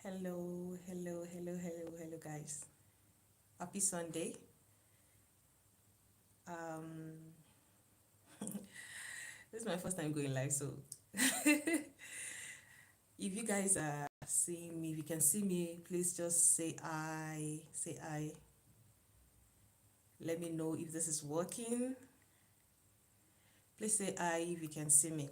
Hello, hello, hello, hello, hello, guys. Happy Sunday. Um, this is my first time going live, so if you guys are seeing me, if you can see me, please just say I, say I. Let me know if this is working. Please say I if you can see me.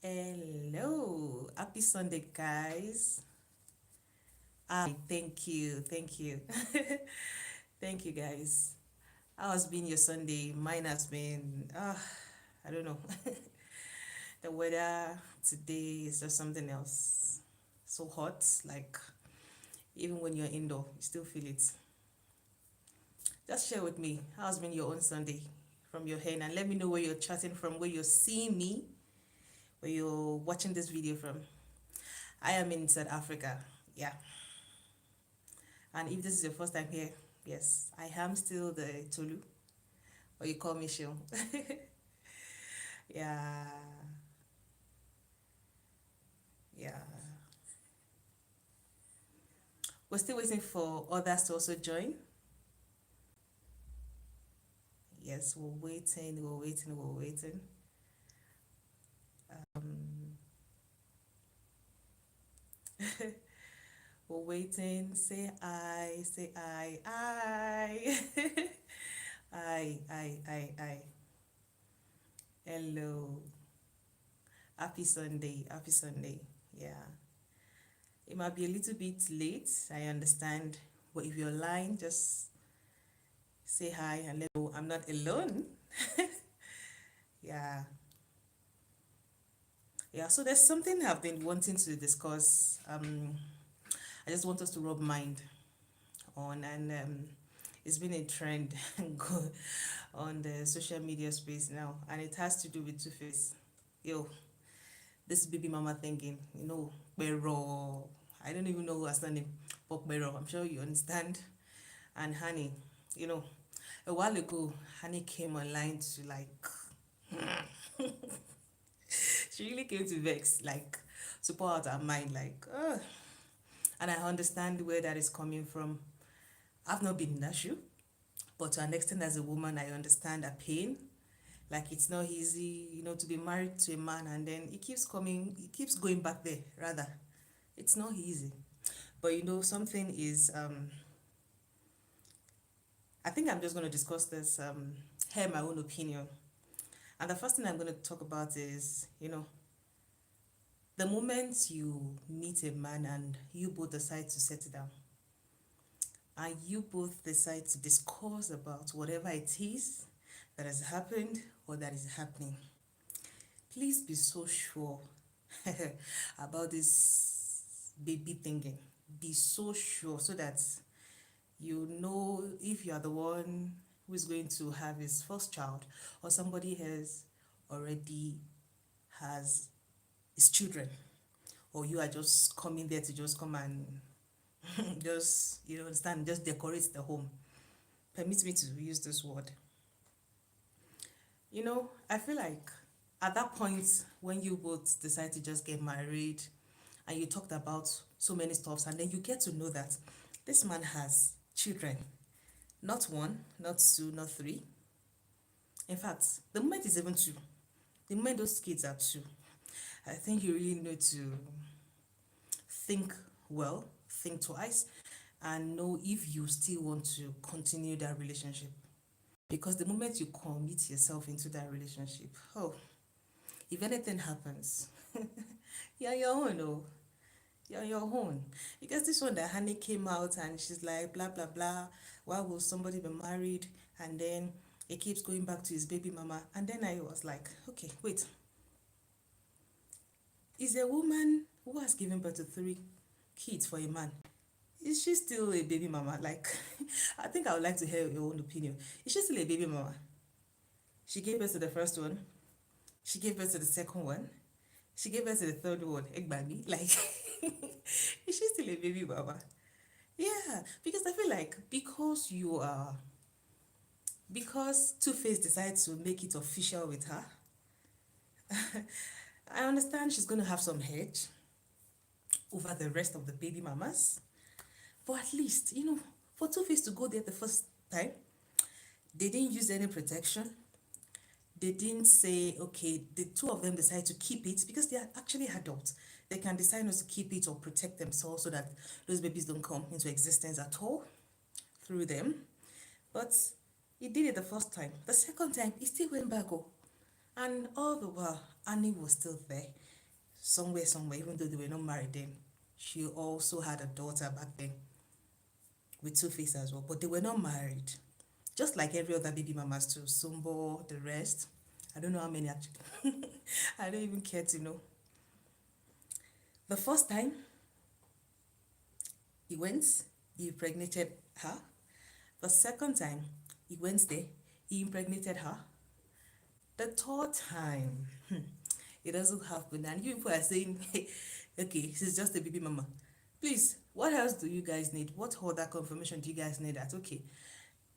Hello, happy Sunday, guys. Thank you, thank you, thank you, guys. How has been your Sunday? Mine has been, I don't know. The weather today is just something else. So hot, like even when you're indoor, you still feel it. Just share with me how's been your own Sunday from your hand, and let me know where you're chatting from, where you're seeing me, where you're watching this video from. I am in South Africa, yeah. And if this is your first time here, yes, I am still the Tolu, or you call me Shil. Yeah, yeah. We're still waiting for others to also join. Yes, we're waiting. Um, we're waiting. Say I. I. Hello. Happy Sunday. Happy Sunday. Yeah. It might be a little bit late. I understand. But if you're online, just say hi and let me know I'm not alone. Yeah. Yeah. So there's something I've been wanting to discuss. I just want us to rub mind on, and it's been a trend on the social media space now, and it has to do with Two-Face. Yo, this baby mama thinking, pero I don't even know who has done it, but pero I'm sure you understand. And Honey, you know, a while ago, Honey came online to like, she really came to vex, like, to pour out her mind, like, and I understand where that is coming from. I've not been in that shoe, but to an extent, as a woman, I understand her pain. Like, it's not easy, to be married to a man and then it keeps going back there, rather. It's not easy. But something is, I think I'm just going to discuss this, here my own opinion. And the first thing I'm going to talk about is, the moment you meet a man and you both decide to settle down, and you both decide to discuss about whatever it is that has happened or that is happening, please be so sure about this baby thinking. Be so sure so that you know if you are the one who is going to have his first child, or somebody has already has his children, or you are just coming there to just come and just understand, just decorate the home. Permit me to use this word. I feel like at that point when you both decide to just get married and you talked about so many stuffs, and then you get to know that this man has children, not one, not two, not three. In fact, the moment is even two. The moment those kids are two, I think you really need to think well, think twice, and know if you still want to continue that relationship. Because the moment you commit yourself into that relationship, oh, if anything happens, you're your own, oh, you're your own. Because this one that Honey came out and she's like, blah, blah, blah, why will somebody be married? And then it keeps going back to his baby mama. And then I was like, okay, wait. Is a woman who has given birth to 3 kids for a man, is she still a baby mama? Like, I think I would like to hear your own opinion. Is she still a baby mama? She gave birth to the first one. She gave birth to the second one. She gave birth to the third one. Egbami. Like, is she still a baby mama? Yeah, because I feel like because because Two-Face decided to make it official with her, I understand she's going to have some hedge over the rest of the baby mamas. But at least, for Two-Face to go there the first time, they didn't use any protection. They didn't say, okay, the two of them decide to keep it because they are actually adults. They can decide not to keep it or protect themselves so that those babies don't come into existence at all through them. But he did it the first time. The second time, he still went back. Oh, and all the while, Annie was still there, somewhere, even though they were not married then. She also had a daughter back then with Two-Face as well, but they were not married. Just like every other baby mamas too, Sumbo, the rest. I don't know how many actually. I don't even care to know. The first time he went, he impregnated her. The second time he went there, he impregnated her. The third time, it doesn't happen. And you people are saying, hey, okay, she's just a baby mama. Please, what else do you guys need? What other confirmation do you guys need that, okay,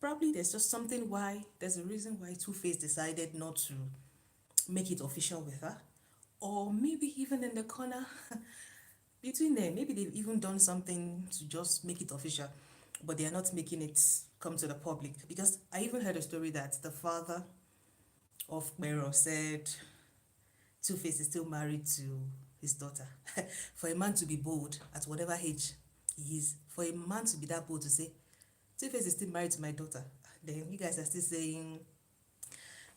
probably there's just something why, there's a reason why Two-Face decided not to make it official with her. Or maybe even in the corner, between them, maybe they've even done something to just make it official, but they are not making it come to the public. Because I even heard a story that the father of Mero said Two-Face is still married to his daughter. For a man to be bold at whatever age he is, for a man to be that bold to say, Two-Face is still married to my daughter, then you guys are still saying,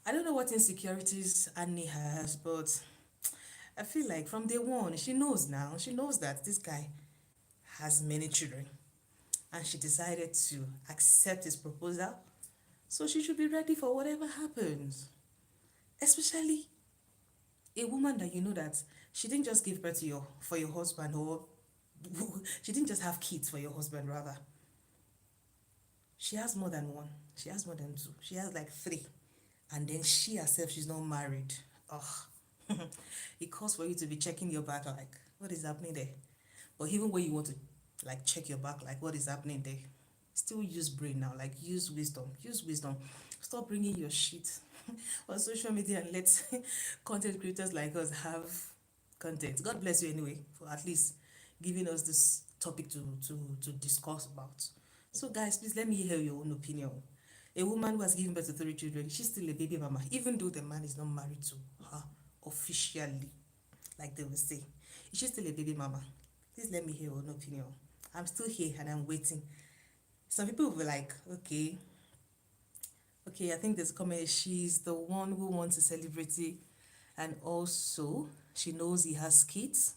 I don't know what insecurities Annie has, but I feel like from day one, she knows now, she knows that this guy has many children and she decided to accept his proposal. So she should be ready for whatever happens. Especially a woman that you know that she didn't just give birth to for your husband, or she didn't just have kids for your husband, rather. She has more than one. She has more than two. She has like three. And then she herself, she's not married. Ugh. It calls for you to be checking your back, like, what is happening there? But even when you want to, like, check your back, like, what is happening there? Still use brain now, like, use wisdom. Use wisdom. Stop bringing your shit on social media and let content creators like us have content. God bless you anyway, for at least giving us this topic to discuss about. So guys, please let me hear your own opinion. A woman who has given birth to 3 children, she's still a baby mama, even though the man is not married to her officially, like they will say. Is she still a baby mama? Please let me hear your own opinion. I'm still here and I'm waiting. Some people will be like, okay, I think there's a comment. She's the one who wants a celebrity, and also she knows he has kids.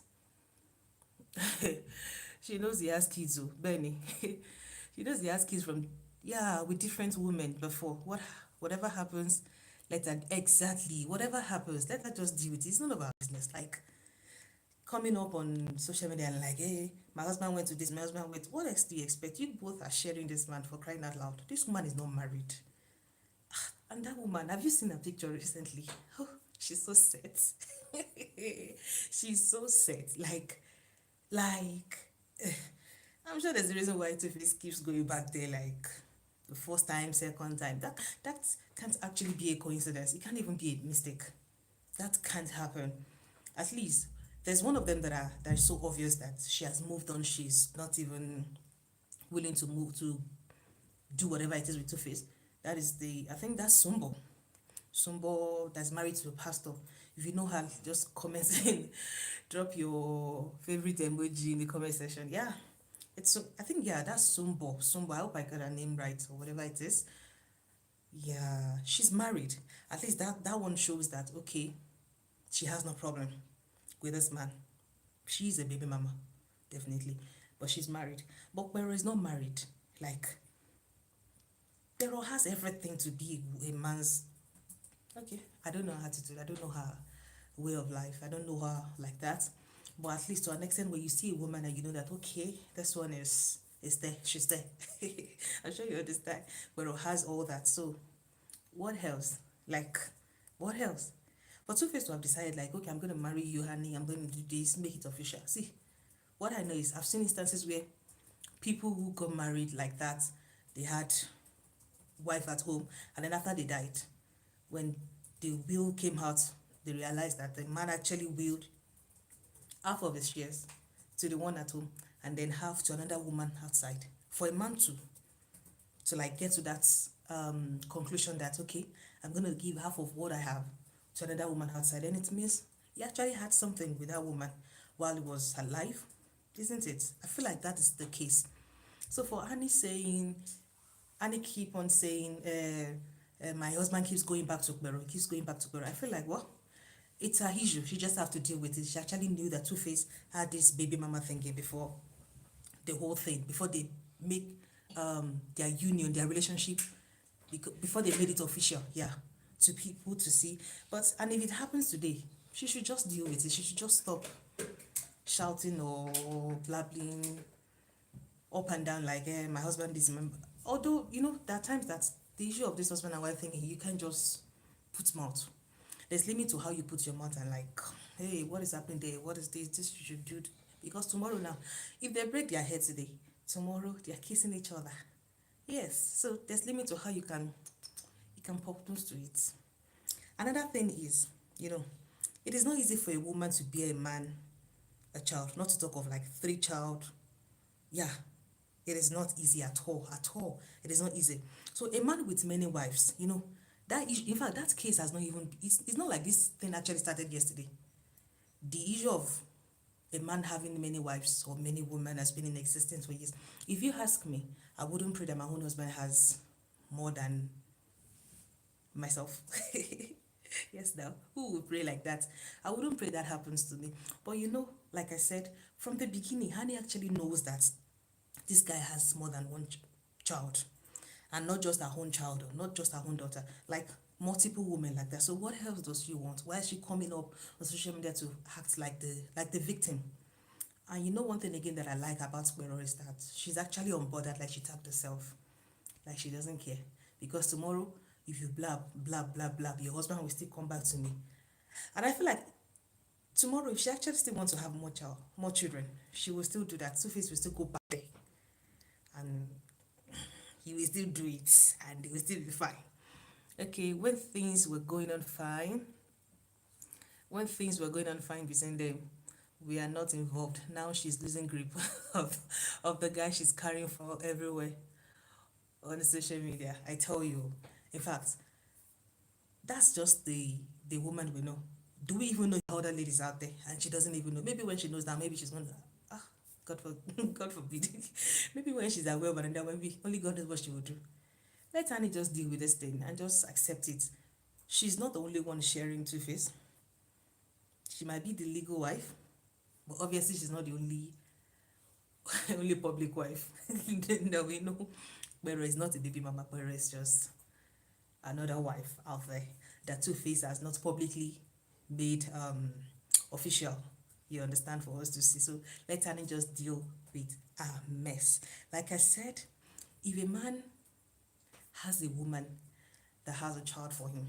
She knows he has kids, oh, Benny. She knows he has kids from, with different women before. Whatever happens, whatever happens, let her just deal with it. It's none of our business. Like, coming up on social media and like, hey, my husband went to this, my husband went, what else do you expect? You both are sharing this man, for crying out loud. This woman is not married. And that woman, have you seen her picture recently? Oh, she's so set. She's so set. Like, I'm sure there's a reason why Two-Face keeps going back there, like the first time, second time. That can't actually be a coincidence. It can't even be a mistake. That can't happen. At least there's one of them that is so obvious that she has moved on. She's not even willing to move to do whatever it is with Two-Face. That is I think that's Sumbo. Sumbo that's married to a pastor. If you know her, just comment and drop your favorite emoji in the comment section. Yeah. I think, that's Sumbo. I hope I got her name right or whatever it is. Yeah, she's married. At least that one shows that, okay, she has no problem with this man. She's a baby mama, definitely. But she's married. But Pero is not married. Like, Pero has everything to be a man's. Okay, I don't know her attitude. I don't know her way of life. I don't know her like that. But at least to an extent where you see a woman and you know that, okay, this one is there, she's there. I'm sure you understand. But it has all that. So what else? Like, what else? For Two-Face to have decided, like, okay, I'm going to marry you, honey, I'm going to do this, make it official. See, what I know is I've seen instances where people who got married like that, they had wife at home, and then after they died, when the will came out, they realized that the man actually willed half of his shares to the one at home and then half to another woman outside. For a man to like get to that conclusion that okay, I'm gonna give half of what I have to another woman outside, and it means he actually had something with that woman while he was alive, isn't it? I feel like that is the case. So for Annie keep on saying, my husband keeps going back to Okbero, keeps going back to Okbero. I feel like, well, it's her issue. She just have to deal with it. She actually knew that Two-Face had this baby mama thinking before the whole thing, before they make their union, their relationship, before they made it official, yeah, to people to see. But, and if it happens today, she should just deal with it. She should just stop shouting or blabbling up and down like, my husband is member. Although, there are times that the issue of this husband and wife thing, you can't just put mouth. There's limit to how you put your mouth and like, hey, what is happening there? What is this? This you should do. Because tomorrow now, if they break their head today, tomorrow they are kissing each other. Yes, so there's limit to how you can pop nose to it. Another thing is, it is not easy for a woman to bear a man a child, not to talk of like 3 child. Yeah, it is not easy at all, at all. It is not easy. So a man with many wives, that issue, in fact, that case has not even, it's not like this thing actually started yesterday. The issue of a man having many wives or many women has been in existence for years. If you ask me, I wouldn't pray that my own husband has more than myself. Yes, now, who would pray like that? I wouldn't pray that happens to me. But like I said, from the beginning, Hani actually knows that this guy has more than one child. And not just her own child, or not just her own daughter, like multiple women like that. So what else does she want? Why is she coming up on social media to act like the victim? And one thing again that I like about Squirrel is that she's actually unbothered, like she tapped herself. Like she doesn't care. Because tomorrow, if you blab, blab, blab, blab, your husband will still come back to me. And I feel like tomorrow, if she actually still wants to have more children, she will still do that. Two-Face will still go back there. And he will still do it. And it will still be fine. Okay, when things were going on fine between them, we are not involved. Now she's losing grip of the guy she's carrying for everywhere on the social media. I tell you. In fact, that's just the woman we know. Do we even know the other ladies out there? And she doesn't even know. Maybe when she knows that, maybe she's going to, God forbid. Maybe when she's aware, but then maybe only God knows what she will do. Let Annie just deal with this thing and just accept it. She's not the only one sharing Two-Face. She might be the legal wife, but obviously she's not the only public wife. No, we know. Pero is not a baby mama. Pero is just another wife out there that Two-Face has not publicly made official. You understand, for us to see. So let Annie just deal with a mess. Like I said, if a man has a woman that has a child for him,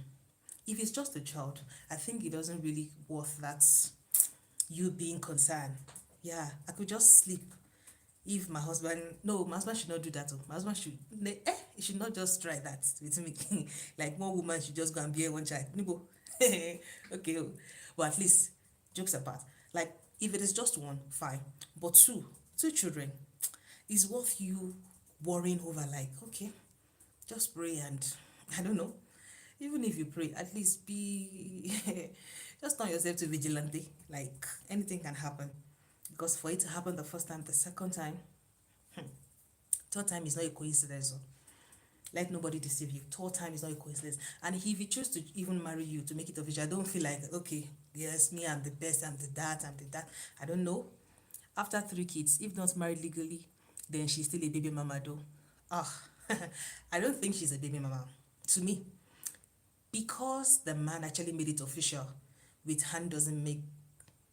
if it's just a child, I think it doesn't really worth that you being concerned. Yeah, I could just sleep if my husband, no, my husband should not do that. My husband should, he should not just try that with me. Like one woman should just go and bear one child. Nibo. Okay, but at least, jokes apart, like if it is just one, fine. But two children is worth you worrying over. Like, okay, just pray and I don't know. Even if you pray, at least be just turn yourself to vigilante. Like anything can happen. Because for it to happen the first time, the second time, third time is not a coincidence. Let nobody deceive you. Third time is not a coincidence. And if he chooses to even marry you to make it official, I don't feel like, okay, yes, me, I'm the best, I'm the that. I don't know. After 3 kids, if not married legally, then she's still a baby mama though. I don't think she's a baby mama. To me, because the man actually made it official, with hand doesn't make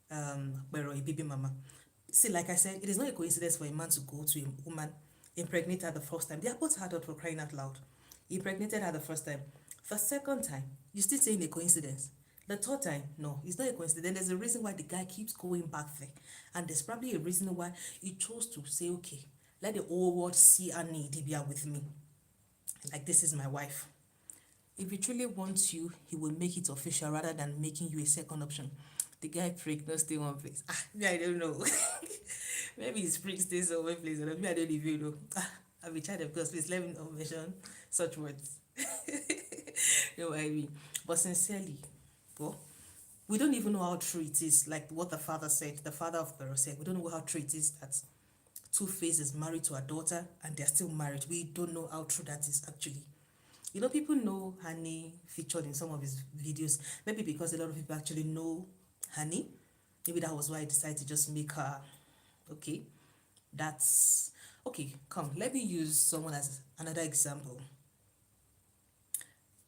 Pero a baby mama. See, like I said, it is not a coincidence for a man to go to a woman, impregnate her the first time. They are both adult, for crying out loud. He impregnated her the first time. The second time, you still saying a coincidence. The third time, no, it's not a coincidence. There's a reason why the guy keeps going back there. And there's probably a reason why he chose to say, okay, let the whole world see Annie Dibia with me. Like, this is my wife. If he truly wants you, he will make it official rather than making you a second option. The guy prick, no stay one place. Me, I don't know. Maybe his prick stays one place, and me, I don't even know. I'll be trying to, because please let me not mention such words. You know what I mean? But sincerely, well, we don't even know how true it is. Like what the father said, the father of Pero said, we don't know how true it is that Two-Face is married to a daughter and they're still married. We don't know how true that is actually. You know, people know Honey featured in some of his videos. Maybe because a lot of people actually know Honey. Maybe that was why I decided to just make her. Okay, that's okay. Come, let me use someone as another example.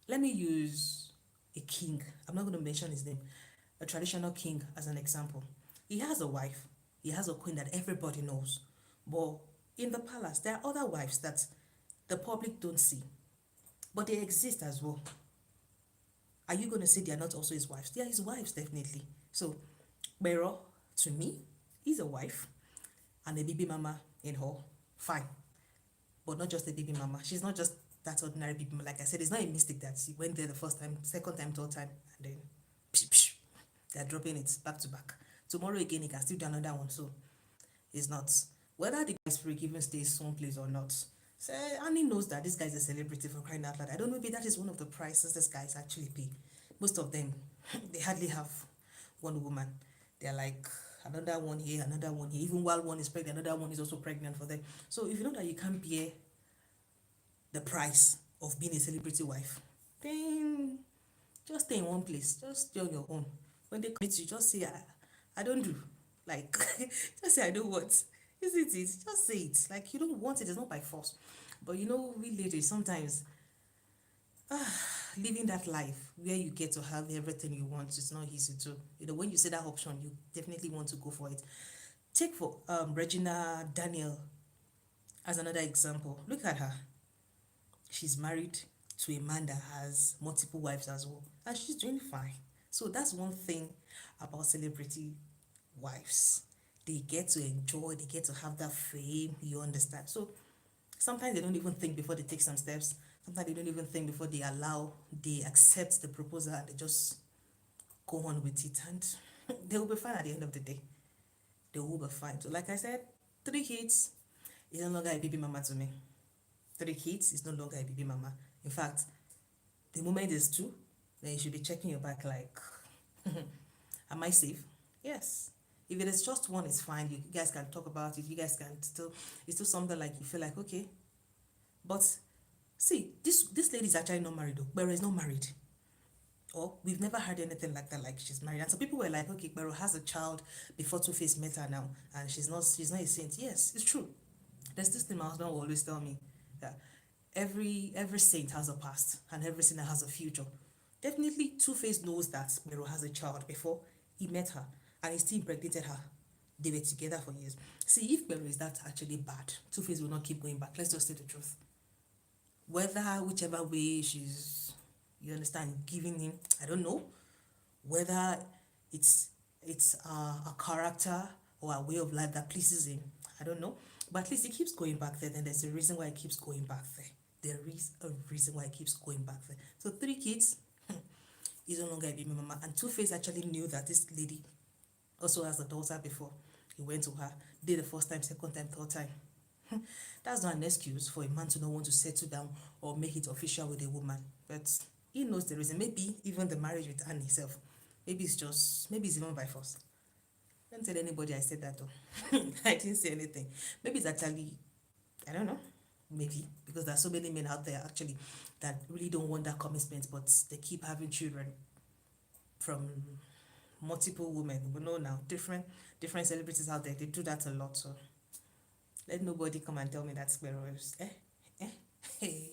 Let me use a king. I'm not going to mention his name. A traditional king as an example. He has a wife. He has a queen that everybody knows. But in the palace, there are other wives that the public don't see. But they exist as well. Are you going to say they are not also his wives? They are his wives, definitely. So, Bero, to me, is a wife and a baby mama in her. Fine. But not just a baby mama. She's not just that ordinary baby mama. Like I said, it's not a mistake that she went there the first time, second time, third time, and then psh, psh, they're dropping it back to back. Tomorrow again, he can still do another one. So, it's not. Whether the guy's freak even stays someplace or not, so Annie knows that this guy's a celebrity, for crying out loud. I don't know, maybe that is one of the prices this guys actually pay. Most of them, they hardly have one woman. They're like another one here, another one here. Even while one is pregnant, another one is also pregnant for them. So if you know that you can't bear the price of being a celebrity wife, then just stay in one place. Just stay on your own. When they commit you, just say, I don't do. Like, just say, I don't want. Isn't it? Just say it. Like, you don't want it. It's not by force. But you know, we ladies, sometimes living that life where you get to have everything you want, it's not easy to. You know, when you say that option, you definitely want to go for it. Take for Regina Daniel as another example. Look at her. She's married to a man that has multiple wives as well, and she's doing fine. So that's one thing about celebrity wives. They get to enjoy, they get to have that fame, you understand. So sometimes they don't even think before they take some steps. Sometimes they don't even think before they accept the proposal, and they just go on with it, and they will be fine at the end of the day. They will be fine. So like I said, 3 kids is no longer a baby mama to me. 3 kids is no longer a baby mama. In fact, the moment there's two, then you should be checking your back like, am I safe? Yes. If it is just one, it's fine. You guys can talk about it. You guys can still, it's still something like you feel like, okay. But see, this lady is actually not married though. Bero is not married. Or we've never heard anything like that, like she's married. And so people were like, okay, Bero has a child before Two-Face met her now, and she's not a saint. Yes, it's true. There's this thing my husband will always tell me, that every saint has a past and every sinner has a future. Definitely Two-Face knows that Bero has a child before he met her, and he still impregnated her. They were together for years. See, if Bero is that actually bad, Two-Face will not keep going back. Let's just say the truth. Whether whichever way she's, you understand, giving him, I don't know. Whether it's a character or a way of life that pleases him, I don't know. But at least he keeps going back there. Then there's a reason why he keeps going back there. There is a reason why he keeps going back there. So 3 kids, he's no longer a baby mama. And Two-Face actually knew that this lady also has a daughter before he went to her. Did the first time, second time, third time. That's not an excuse for a man to not want to settle down or make it official with a woman. But he knows the reason. Maybe even the marriage with Anne herself. Maybe it's even by force. Don't tell anybody I said that though. I didn't say anything. Maybe it's actually, I don't know. Maybe because there are so many men out there actually that really don't want that commitment, but they keep having children from multiple women. We know now different celebrities out there. They do that a lot. So let nobody come and tell me that Sparrow is hey.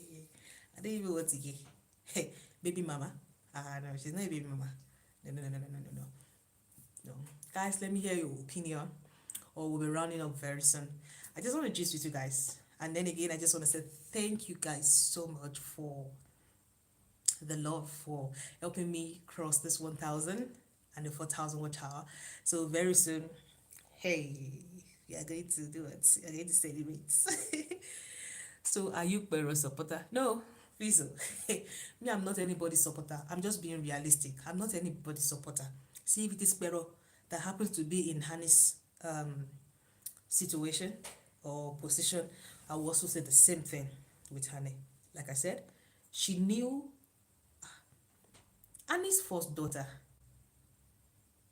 I don't even want to hear. Hey, baby mama. No, she's not a baby mama. No. Guys, let me hear your opinion, or we'll be rounding up very soon. I just want to gist with you guys. And then again, I just want to say thank you guys so much for the love, for helping me cross this 1,000 and the 4,000 watch hour. So very soon, hey, we are going to do it. We are going to celebrate. So are you Pero supporter? No, please. Me, I'm not anybody's supporter. I'm just being realistic. I'm not anybody's supporter. See, if it is Pero that happens to be in Hani's situation or position, I will also say the same thing with Hani. Like I said, she knew Annie's first daughter.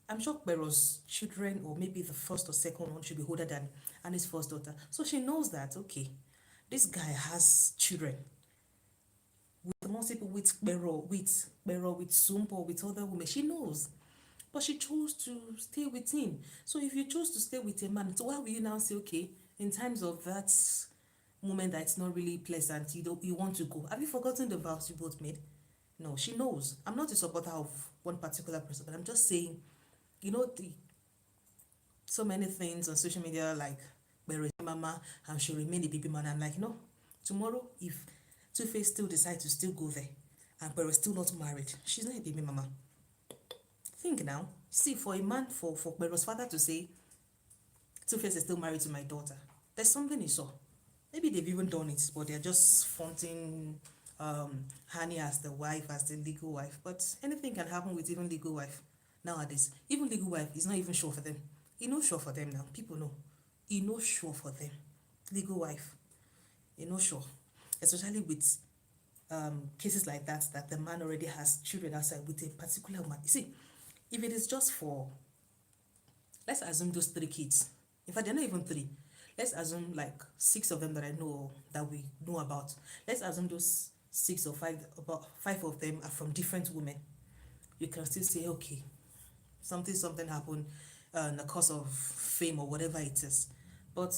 I'm sure Pero's children, or maybe the first or second one, should be older than Annie's first daughter. So she knows that, okay, this guy has children with multiple, with Sumpo, with other women. She knows. But she chose to stay with him. So if you chose to stay with a man, so why will you now say, okay, in times of that moment that it's not really pleasant, you want to go? Have you forgotten the vows you both made? No, she knows. I'm not a supporter of one particular person, but I'm just saying, so many things on social media like Mary Mama and she'll remain a baby man. I'm like, no, tomorrow if Two-Face still decides to still go there and Pero's still not married, she's not a baby mama. Think now. See, for a man, for Pero's father to say Two-Face is still married to my daughter, there's something he saw. Maybe they've even done it, but they're just fronting Hani as the wife, as the legal wife. But anything can happen with even legal wife nowadays. Even legal wife is not even sure for them. He knows sure for them now. People know. He knows sure for them. Legal wife. He knows sure. Especially with cases like that the man already has children outside with a particular woman. You see, if it is just for, let's assume those 3 kids. In fact, they're not even 3. Let's assume like 6 of them that I know, that we know about. Let's assume those 6 or 5, about 5 of them are from different women. You can still say, okay, something happened in the course of fame or whatever it is. But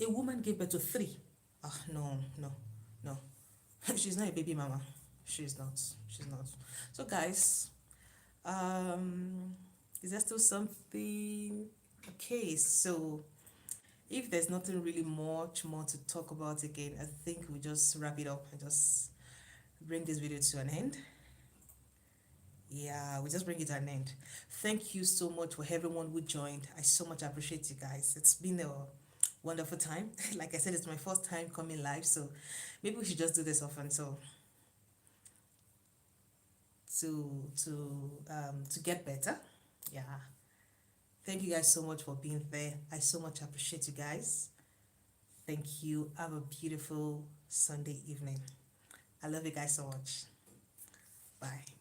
a woman gave birth to 3. No. She's not a baby mama. She's not. So guys, is there still something? Okay, so if there's nothing really much more to talk about again, I think we just wrap it up and just bring this video to an end. Yeah, we just bring it to an end. Thank you so much for everyone who joined. I so much appreciate you guys. It's been a wonderful time. Like I said, it's my first time coming live, so maybe we should just do this often. So to get better. Yeah. Thank you guys so much for being there. I so much appreciate you guys. Thank you. Have a beautiful Sunday evening. I love you guys so much. Bye.